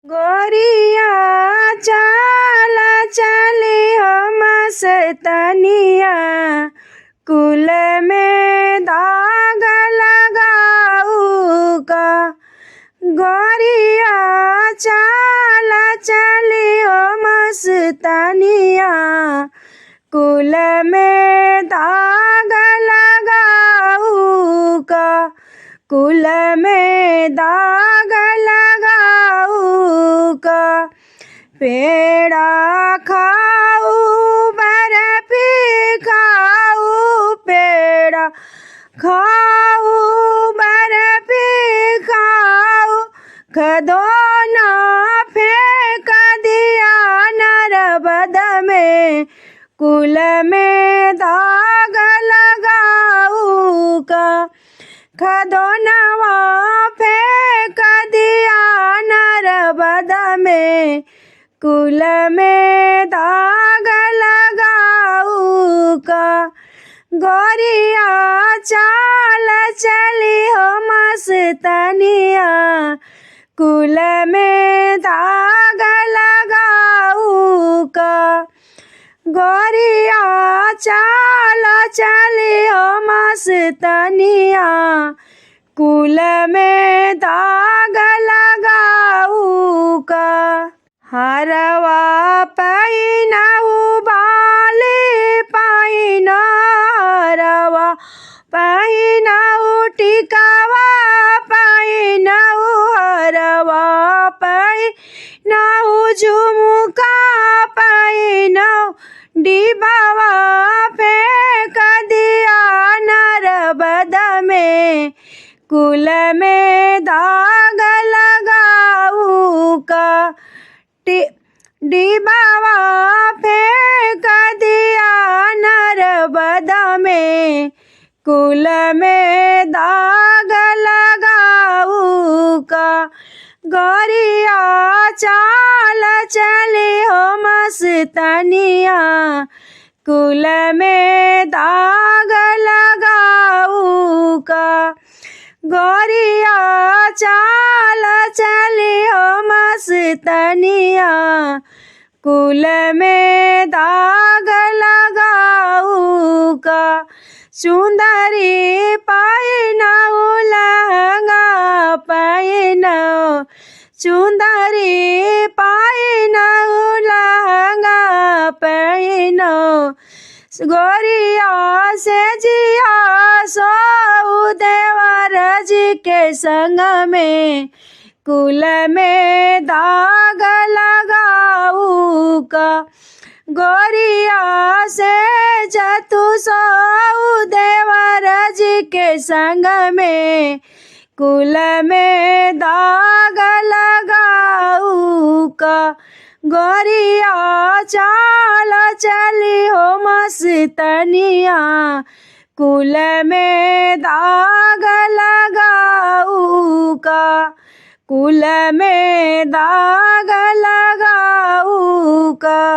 गोरिया चाल चली हो मस्तनिया, कुल में दाग लगाऊ का। गोरिया चाल चली हो मस्तनिया, कुल में दाग लगाऊ का। कुल में दाग लगाऊ का। पेड़ा खाऊ बर्फी खाऊ, पेड़ा खाऊ बर्फी खाऊ, खदोना फेंक दिया नर्मद में, कुल में दाग लगाऊ का। खदोनवा फेंक दिया नर्मद में, कुल में दाग लगाऊ का। गोरिया चाल चली हो मस्तनिया, कुल में दाग लगाऊ का। गोरिया चाल चली हो मस्तनिया, कुल में दाग लगाऊ का। हरवा पहिनहु बाली पहिना, हरवा पहिनहु टिकवा पहिनहु, हरवा पहिनहु झुमका पहिनहु, डिबावा फेंक दिया नर्मद में, कुल में दाग लगाऊ का। डिबावा फेंक दिया नर्मद में, कुल में दाग लगाऊ का। गोरिया चाल चली हो मस्तनिया, कुल में दाग लगाऊ का। गोरिया चाल चली हो मस्तनिया, कुल में दाग लगाऊ का। सुंदरी पहिनहु लहंगा पहिनहु, सुंदरी पहिनहु लहंगा पहिनहु, गोरिया से जिया सोऊ देवर जी के संग में, कुल में दाग लगाऊ का। गोरिया से जतु सोऊ देवर जी के संग में, कुल में दाग लगाऊ का। गोरिया चाल चली हो मस्तनिया, कुल में दाग लगाऊ का। कुल में दाग लगाऊ का।